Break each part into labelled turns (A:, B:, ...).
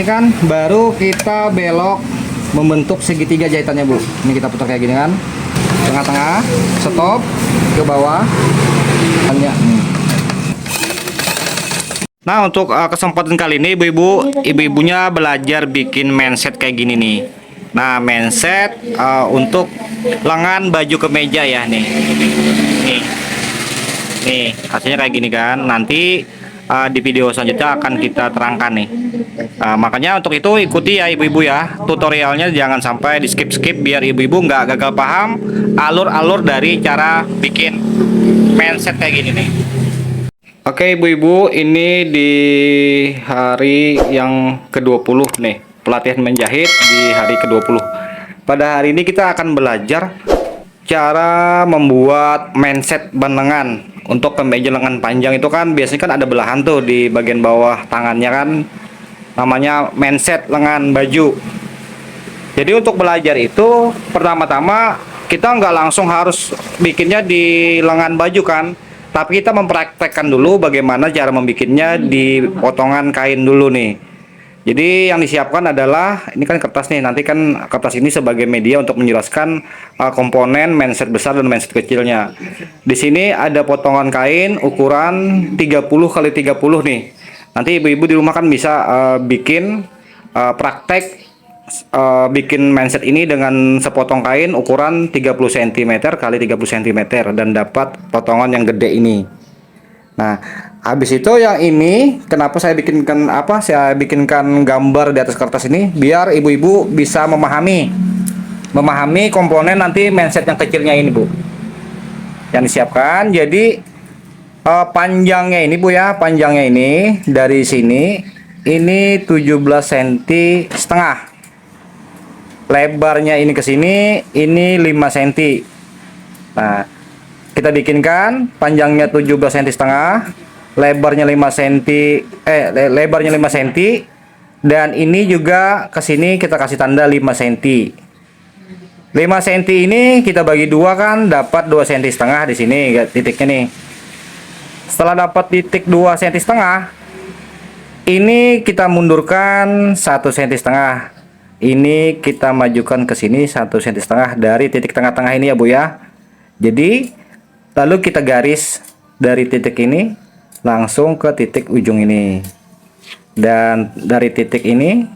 A: Ini kan baru kita belok membentuk segitiga jahitannya, Bu. Ini kita putar kayak gini kan. Tengah-tengah, stop, ke bawah. Nah, untuk kesempatan kali ini ibu-ibunya belajar bikin mindset kayak gini nih. Nah, mindset untuk lengan baju kemeja ya nih. Nih, hasilnya kayak gini kan. Nanti di video selanjutnya akan kita terangkan nih. Makanya untuk itu ikuti ya ibu-ibu ya tutorialnya, jangan sampai di skip biar ibu-ibu nggak gagal paham alur-alur dari cara bikin mindset kayak gini nih. Oke ibu-ibu, ini di hari yang ke-20 nih, pelatihan menjahit di hari ke-20. Pada hari ini kita akan belajar cara membuat mindset ban lengan. Untuk kemeja lengan panjang itu kan biasanya kan ada belahan tuh di bagian bawah tangannya kan, namanya mindset lengan baju. Jadi untuk belajar itu pertama-tama kita nggak langsung harus bikinnya di lengan baju kan, tapi kita mempraktekkan dulu bagaimana cara membikinnya di potongan kain dulu nih. Jadi yang disiapkan adalah ini kan kertas nih, nanti kan kertas ini sebagai media untuk menjelaskan komponen mindset besar dan mindset kecilnya. Di sini ada potongan kain ukuran 30 kali 30 nih. Nanti ibu-ibu di rumah kan bisa bikin praktek bikin mindset ini dengan sepotong kain ukuran 30 cm kali 30 cm dan dapat potongan yang gede ini. Nah, habis itu yang ini kenapa saya bikinkan saya bikinkan gambar di atas kertas ini biar ibu-ibu bisa memahami komponen nanti mindset yang kecilnya ini, Bu. Yang disiapkan. Jadi panjangnya ini, Bu ya, panjangnya ini dari sini ini 17 cm setengah. Lebarnya ini ke sini ini 5 cm. Nah, kita bikinkan panjangnya 17 cm setengah, lebarnya 5 cm, lebarnya 5 cm, dan ini juga ke sini kita kasih tanda 5 cm. 5 cm ini kita bagi dua kan dapat 2 cm setengah di sini titiknya nih. Setelah dapat titik 2 cm setengah, ini kita mundurkan 1 cm setengah. Ini kita majukan ke sini 1 cm setengah dari titik tengah-tengah ini ya, Bu ya. Jadi lalu kita garis dari titik ini langsung ke titik ujung ini, dan dari titik ini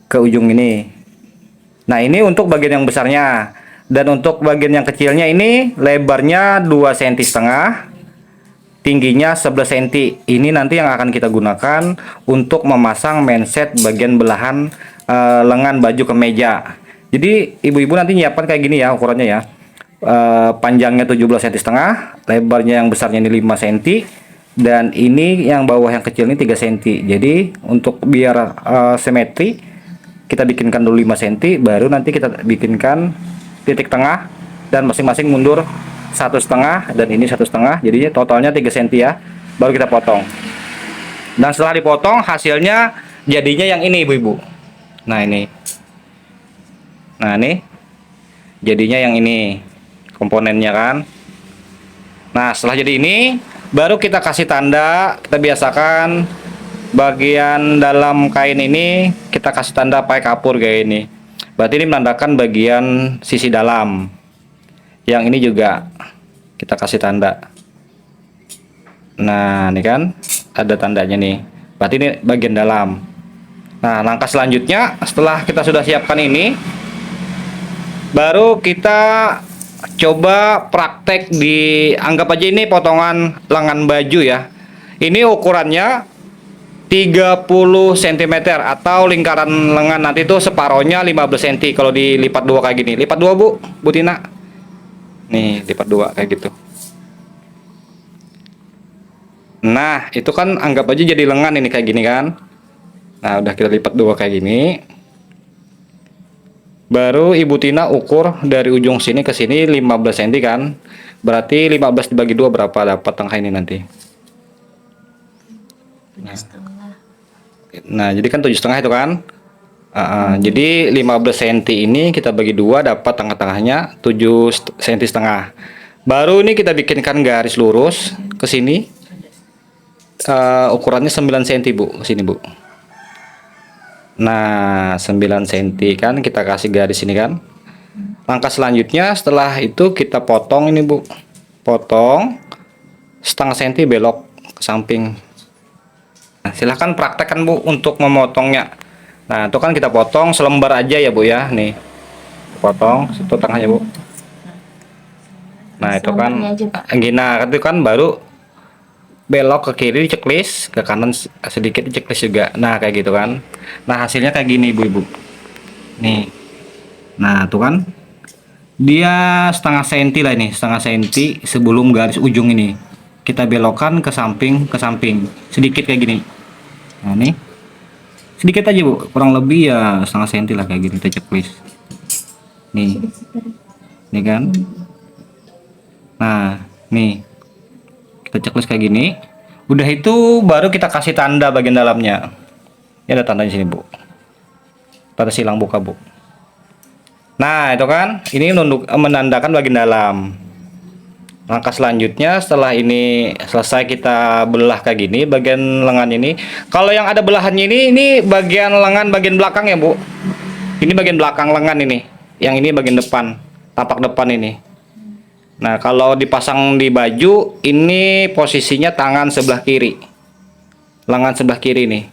A: ke ujung ini. Nah, ini untuk bagian yang besarnya, dan untuk bagian yang kecilnya ini lebarnya 2 cm setengah, tingginya 11 cm. Ini nanti yang akan kita gunakan untuk memasang mindset bagian belahan lengan baju kemeja. Jadi ibu-ibu nanti nyiapkan kayak gini ya ukurannya ya. Panjangnya 17 cm setengah, lebarnya yang besarnya ini 5 cm, dan ini yang bawah yang kecil ini 3 cm. Jadi untuk biar simetri kita bikinkan dulu 5 cm, baru nanti kita bikinkan titik tengah dan masing-masing mundur 1,5 dan ini 1,5, jadinya totalnya 3 cm ya. Baru kita potong. Dan setelah dipotong hasilnya jadinya yang ini ibu-ibu. Nah ini jadinya yang ini komponennya kan. Nah, setelah jadi ini baru kita kasih tanda. Kita biasakan bagian dalam kain ini kita kasih tanda pakai kapur kayak ini. Berarti ini menandakan bagian sisi dalam. Yang ini juga kita kasih tanda. Nah, ini kan ada tandanya nih. Berarti ini bagian dalam. Nah, langkah selanjutnya setelah kita sudah siapkan ini, baru kita coba praktek anggap aja ini potongan lengan baju ya. Ini ukurannya 30 cm atau lingkaran lengan nanti itu separohnya 15 cm kalau dilipat dua kayak gini. Lipat dua, Bu Tina. Nih, lipat dua kayak gitu. Nah, itu kan anggap aja jadi lengan ini kayak gini kan. Nah, udah kita lipat dua kayak gini. Baru Ibu Tina ukur dari ujung sini ke sini 15 cm kan. Berarti 15 dibagi 2 berapa dapat tengah ini nanti? Nah, jadi kan 7,5 itu kan. Jadi 15 cm ini kita bagi 2 dapat tengah-tengahnya 7 cm setengah. Baru ini kita bikinkan garis lurus ke sini. Ukurannya 9 cm, Bu. Sini, Bu. Nah, 9 cm kan kita kasih garis ini kan. Langkah selanjutnya setelah itu kita potong ini Bu. Potong setengah senti belok ke samping. Nah, silahkan praktekkan Bu untuk memotongnya. Nah, itu kan kita potong selembar aja ya Bu ya. Nih, potong satu tengahnya Bu. Nah, itu kan gina itu kan baru belok ke kiri checklist, ke kanan sedikit checklist juga. Nah, kayak gitu kan. Nah, hasilnya kayak gini ibu-ibu. Nih. Nah, tuh kan. Dia setengah senti lah ini, setengah senti sebelum garis ujung ini. Kita belokkan ke samping, sedikit kayak gini. Nah, nih. Sedikit aja, Bu. Kurang lebih ya setengah senti lah kayak gini kita checklist. Nih. Nih kan. Nah, nih. Kita checklist kayak gini. Udah itu baru kita kasih tanda bagian dalamnya. Ini ada tandanya sini Bu. Tanda silang buka Bu. Nah itu kan, ini menandakan bagian dalam. Langkah selanjutnya setelah ini selesai kita belah kayak gini bagian lengan ini. Kalau yang ada belahannya ini bagian lengan bagian belakang ya Bu. Ini bagian belakang lengan ini. Yang ini bagian depan, tapak depan ini. Nah, kalau dipasang di baju, ini posisinya tangan sebelah kiri. Lengan sebelah kiri nih.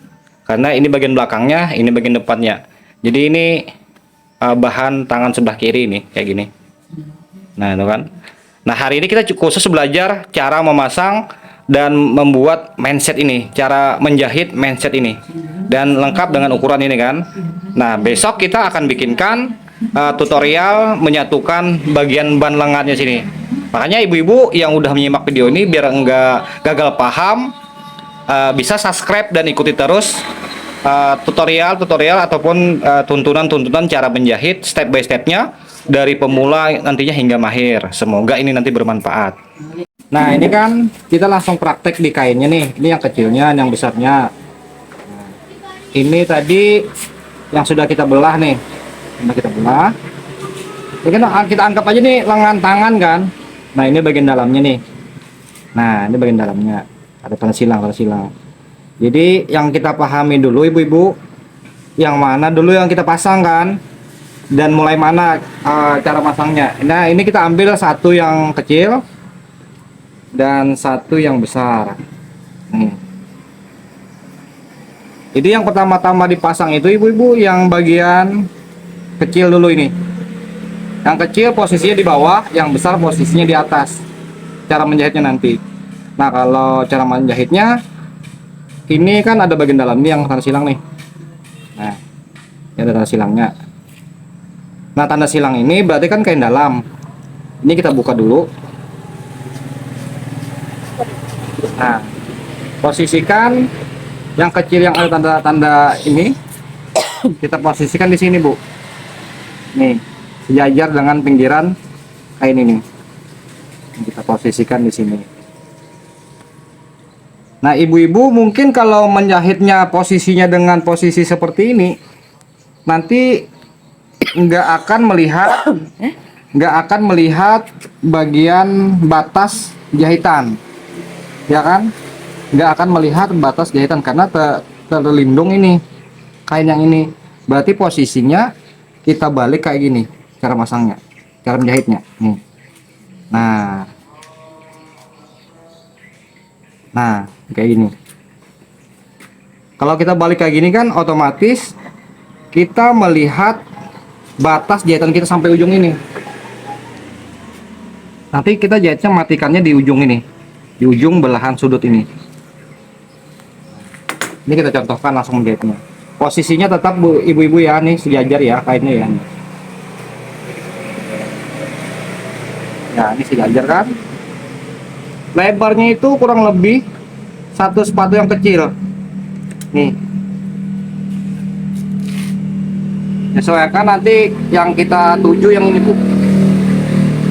A: Karena ini bagian belakangnya, ini bagian depannya. Jadi ini bahan tangan sebelah kiri nih, kayak gini. Nah, itu kan. Nah, hari ini kita khusus belajar cara memasang dan membuat mindset ini, cara menjahit mindset ini. Dan lengkap dengan ukuran ini kan. Nah, besok kita akan bikinkan tutorial menyatukan bagian ban lengannya sini. Makanya ibu-ibu yang udah menyimak video ini biar enggak gagal paham, bisa subscribe dan ikuti terus tutorial ataupun tuntunan-tuntunan cara menjahit step by stepnya dari pemula nantinya hingga mahir. Semoga ini nanti bermanfaat. Nah, ini kan kita langsung praktek di kainnya nih. Ini yang kecilnya, yang besarnya. Ini tadi yang sudah kita belah nih. Sudah kita belah. Ini kan kita anggap aja nih lengan tangan kan. Nah, ini bagian dalamnya nih. Nah, ini bagian dalamnya. Ada tanda silang, tanda silang. Jadi yang kita pahami dulu ibu-ibu, yang mana dulu yang kita pasang kan, dan mulai mana cara pasangnya. Nah, ini kita ambil satu yang kecil dan satu yang besar. Nih. Jadi yang pertama-tama dipasang itu ibu-ibu yang bagian kecil dulu ini. Yang kecil posisinya di bawah, yang besar posisinya di atas. Cara menjahitnya nanti. Nah, kalau cara menjahitnya, ini kan ada bagian dalam ini yang tanda silang nih. Nah, ini ada tanda silangnya. Nah, tanda silang ini berarti kan kain dalam. Ini kita buka dulu. Nah, posisikan yang kecil yang ada tanda-tanda ini, kita posisikan di sini, Bu. Nih. Sejajar dengan pinggiran kain ini. Kita posisikan di sini. Nah, ibu-ibu mungkin kalau menjahitnya posisinya dengan posisi seperti ini, nanti nggak akan melihat bagian batas jahitan, ya kan? Nggak akan melihat batas jahitan karena terlindung ini kain yang ini. Berarti posisinya kita balik kayak gini. Cara masangnya, cara menjahitnya nih. Nah kayak gini. Kalau kita balik kayak gini kan otomatis kita melihat batas jahitan kita sampai ujung ini. Nanti kita jahitnya matikannya di ujung ini, di ujung belahan sudut ini. Ini kita contohkan langsung menjahitnya. Posisinya tetap Bu, ibu-ibu ya, nih sejajar ya kainnya ya. Nah, ini sejajar kan. Lebarnya itu kurang lebih satu sepatu yang kecil. Nih. Sesuaikan nanti yang kita tuju yang ini Bu.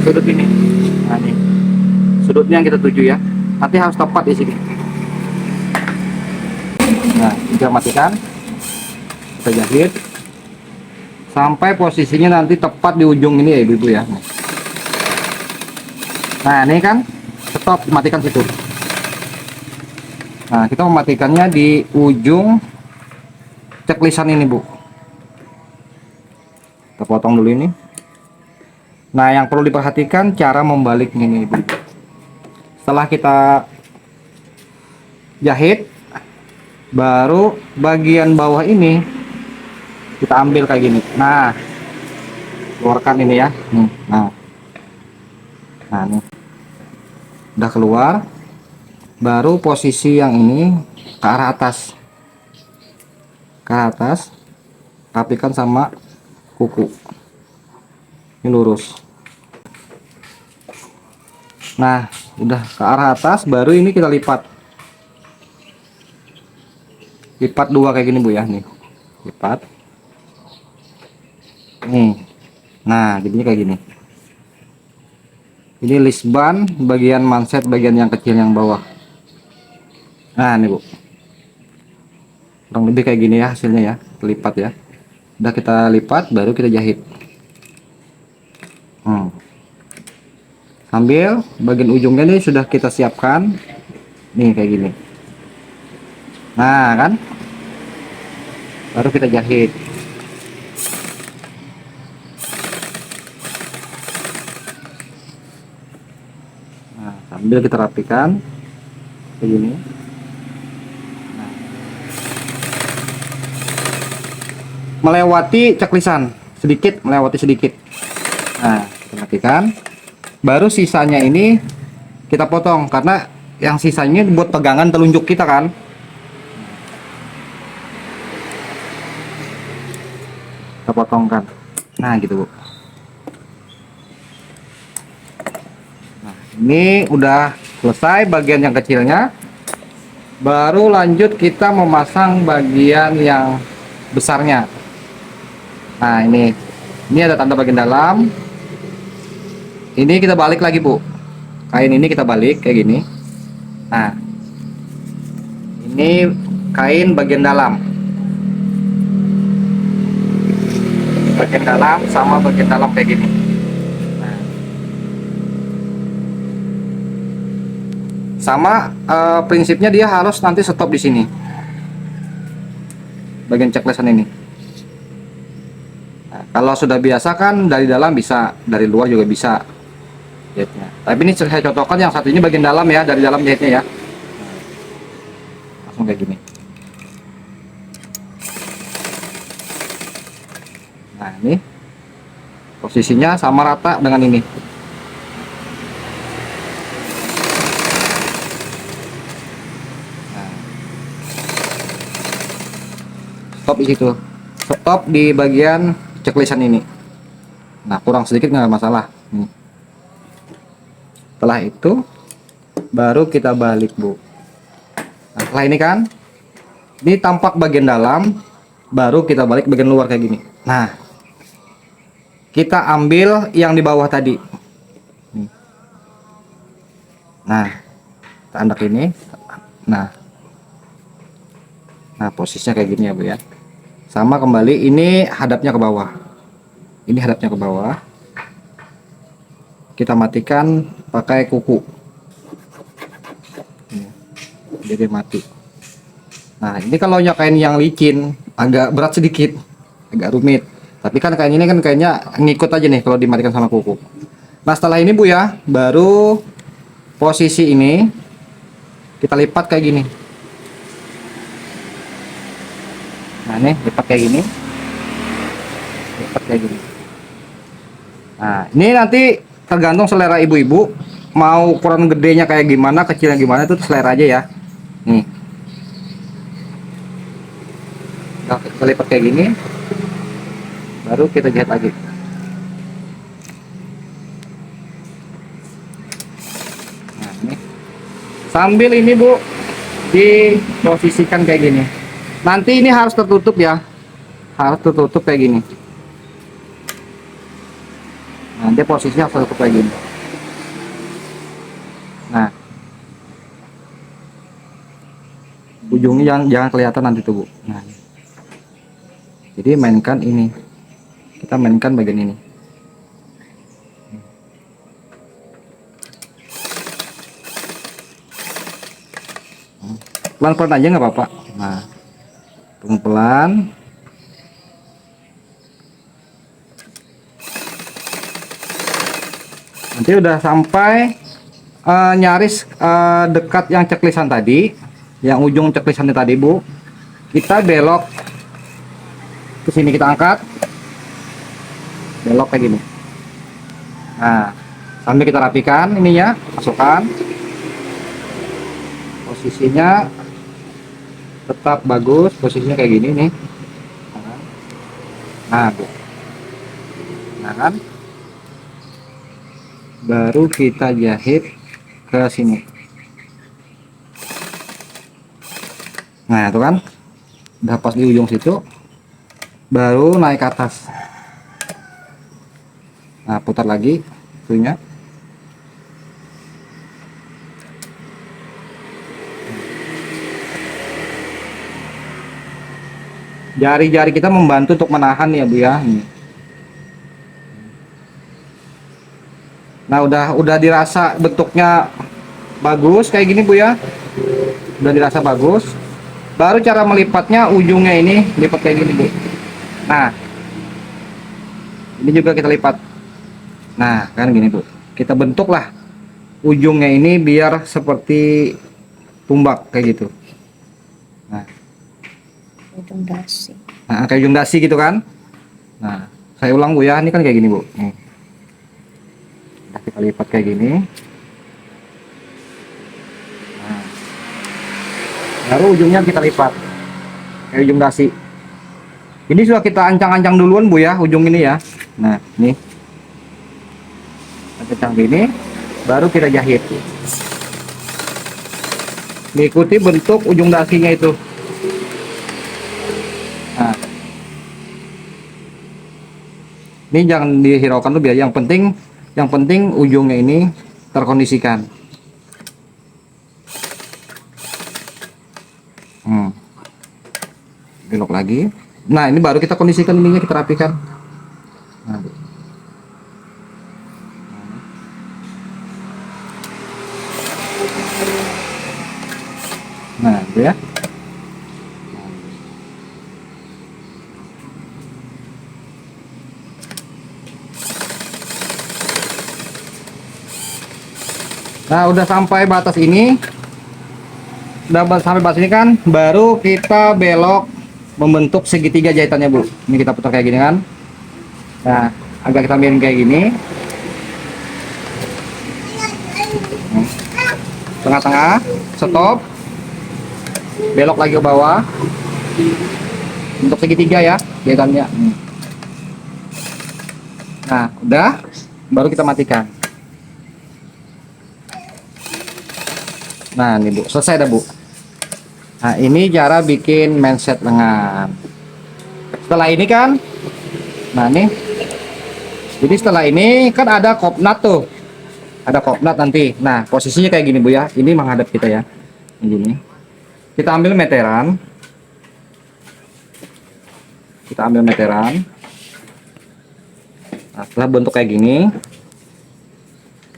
A: Sudut ini. Nah, nih. Sudutnya yang kita tuju ya. Nanti harus tepat di sini. Nah, kita matikan. Kita jahit sampai posisinya nanti tepat di ujung ini ya ibu-ibu ya. Nah, ini kan stop, matikan situ. Nah, kita mematikannya di ujung checklistan ini Bu. Kita potong dulu ini. Nah, yang perlu diperhatikan cara membalik ini, Ibu. Setelah kita jahit, baru bagian bawah ini kita ambil kayak gini. Nah, keluarkan ini ya. Nah, nih. Udah keluar. Baru posisi yang ini ke arah atas. Ke arah atas. Rapikan sama kuku. Ini lurus. Nah, udah ke arah atas, baru ini kita lipat. Lipat dua kayak gini, Bu ya, nih. Lipat. Nih. Nah, jadinya kayak gini. Ini list ban bagian manset bagian yang kecil yang bawah. Nah, nih, Bu. Kurang lebih kayak gini ya hasilnya ya, lipat ya. Udah kita lipat, baru kita jahit. Sambil bagian ujungnya nih sudah kita siapkan nih kayak gini. Nah kan, baru kita jahit. Nah, sambil kita rapikan kayak gini. Nah. Melewati ceklisan sedikit, melewati sedikit. Nah, kita matikan. Baru sisanya ini kita potong karena yang sisanya buat pegangan telunjuk kita kan. Kita potongkan. Nah, gitu, Bu. Nah, ini udah selesai bagian yang kecilnya. Baru lanjut kita memasang bagian yang besarnya. Nah, ini ada tanda bagian dalam. Ini kita balik lagi, Bu. Kain ini kita balik kayak gini. Nah, ini kain bagian dalam. Bagian dalam sama bagian dalam kayak gini. Nah. Sama prinsipnya dia harus nanti stop di sini. Bagian ceklesan ini. Nah, kalau sudah biasa kan dari dalam bisa, dari luar juga bisa. Jahitnya. Tapi ini saya contohkan yang satu ini bagian dalam ya, dari dalam jahitnya ya. Langsung kayak gini. Nah, ini posisinya sama rata dengan ini. Nah. Stop di situ. Stop di bagian ceklisan ini. Nah, kurang sedikit nggak masalah. Nih. Setelah itu baru kita balik, Bu. Nah, setelah ini kan ini tampak bagian dalam, baru kita balik bagian luar kayak gini. Nah, kita ambil yang di bawah tadi. Nah, kita andak ini. Nah, posisinya kayak gini ya, Bu ya. Sama kembali, ini hadapnya ke bawah. Ini hadapnya ke bawah. Kita matikan pakai kuku. Jadi mati. Nah, ini kalau kain yang licin agak berat sedikit, agak rumit. Tapi kan kain ini kan kayaknya ngikut aja nih kalau dimatikan sama kuku. Nah, setelah ini, Bu ya, baru posisi ini kita lipat kayak gini. Nah, nih lipat kayak gini. Lipat kayak gini. Nah, ini nanti tergantung selera ibu-ibu mau ukuran gedenya kayak gimana, kecilnya gimana, itu selera aja ya. Nih, kita lipat kayak gini, baru kita jahit lagi. Nah, ini sambil ini, Bu, diposisikan kayak gini. Nanti ini harus tertutup ya, harus tertutup kayak gini. Nanti posisinya harus tertutup kayak gini. Nah, ujungnya jangan kelihatan nanti tuh, Bu. Nah, jadi mainkan ini, kita mainkan bagian ini. Pelan-pelan aja nggak apa-apa. Nah, pelan-pelan. Nanti udah sampai nyaris dekat yang ceklisan tadi, yang ujung ceklisannya tadi Bu, kita belok ke sini, kita angkat, belok kayak gini. Nah, sambil kita rapikan ininya, masukkan, posisinya tetap bagus, posisinya kayak gini nih. Nah, Bu. Nah kan, baru kita jahit ke sini. Nah itu kan udah pas di ujung situ, baru naik ke atas. Nah putar lagi itunya. Jari-jari kita membantu untuk menahan ya Bu ya. Nah udah dirasa bentuknya bagus kayak gini Bu ya, udah dirasa bagus. Baru cara melipatnya, ujungnya ini lipat kayak gini Bu. Nah ini juga kita lipat. Nah kan gini Bu, kita bentuklah ujungnya ini biar seperti tumbak kayak gitu. Nah,
B: ujung dasi.
A: nah kayak ujung dasi gitu kan. Nah saya ulang Bu ya, ini kan kayak gini Bu. Nih. Nah, kita lipat kayak gini. Nah, baru ujungnya kita lipat kayak ujung dasi. Ini sudah kita ancang-ancang duluan Bu ya, ujung ini ya. Nah nih, ancang gini, baru kita jahit. Mengikuti bentuk ujung dasinya itu. Nah, ini jangan dihiraukan tuh biar yang penting ujungnya ini terkondisikan. Belok lagi. Nah ini baru kita kondisikan ininya, kita rapikan. Nah itu ya. Nah udah sampai batas ini, kan baru kita belok membentuk segitiga jahitannya Bu. Ini kita putar kayak gini kan. Nah agak kita miring kayak gini, tengah-tengah, stop, belok lagi ke bawah, bentuk segitiga ya jahitannya. Nah udah, baru kita matikan. Nah ini Bu, selesai dah Bu. Nah ini cara bikin mindset lengan. Setelah ini kan, nah nih, jadi setelah ini kan ada kopnat tuh, ada kopnat nanti. Nah posisinya kayak gini Bu ya, ini menghadap kita ya, ini. Kita ambil meteran, Nah setelah bentuk kayak gini,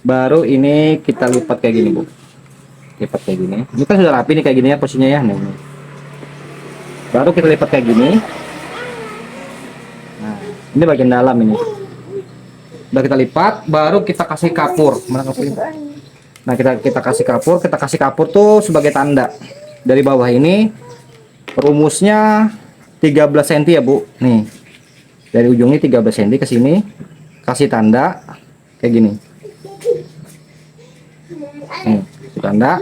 A: baru ini kita lipat kayak gini Bu. Lipat kayak gini. Ini kan sudah rapi nih kayak gini ya posisinya ya. Nih. Baru kita lipat kayak gini. Nah, ini bagian dalam ini. Udah kita lipat, baru kita kasih kapur. Mana kapurnya? Nah, kita kasih kapur tuh sebagai tanda. Dari bawah ini rumusnya 13 cm ya, Bu. Nih. Dari ujungnya 13 cm ke sini. Kasih tanda kayak gini. Nih. Tanda,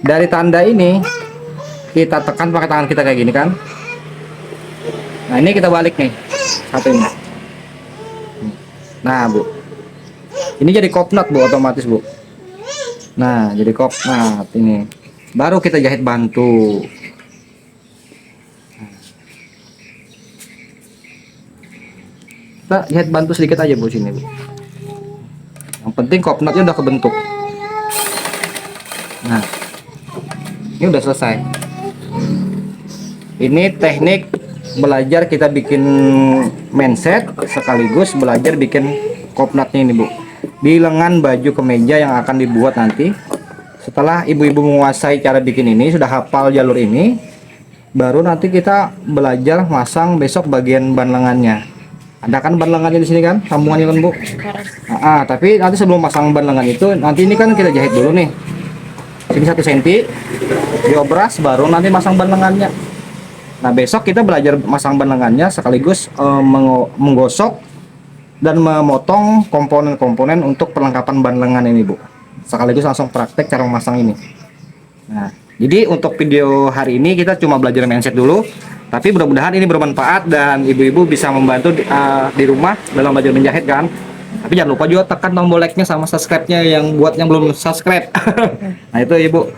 A: dari tanda ini kita tekan pakai tangan kita kayak gini kan. Nah ini kita balik nih satunya. Nah Bu, ini jadi kopnat Bu, otomatis Bu. Nah jadi kopnat ini, baru kita jahit bantu. Kita jahit bantu sedikit aja Bu sini Bu. Yang penting kopnatnya udah kebentuk. Nah ini udah selesai. Ini teknik belajar kita bikin mindset sekaligus belajar bikin kopnatnya ini Bu, di lengan baju kemeja yang akan dibuat nanti. Setelah ibu-ibu menguasai cara bikin ini, sudah hafal jalur ini, baru nanti kita belajar masang besok bagian ban lengannya. Ada kan ban lengannya di sini kan, sambungannya kan Bu. Tapi nanti sebelum pasang ban lengan itu, nanti ini kan kita jahit dulu nih. Sini 1 cm, diobras baru nanti masang ban lengannya. Nah besok kita belajar masang ban lengannya sekaligus menggosok dan memotong komponen-komponen untuk perlengkapan ban lengan ini Bu. Sekaligus langsung praktek cara memasang ini. Nah, jadi untuk video hari ini kita cuma belajar mindset dulu, tapi mudah-mudahan ini bermanfaat dan ibu-ibu bisa membantu di rumah dalam belajar menjahit kan. Tapi jangan lupa juga tekan tombol like-nya sama subscribe-nya yang buat yang belum subscribe. Nah itu ibu.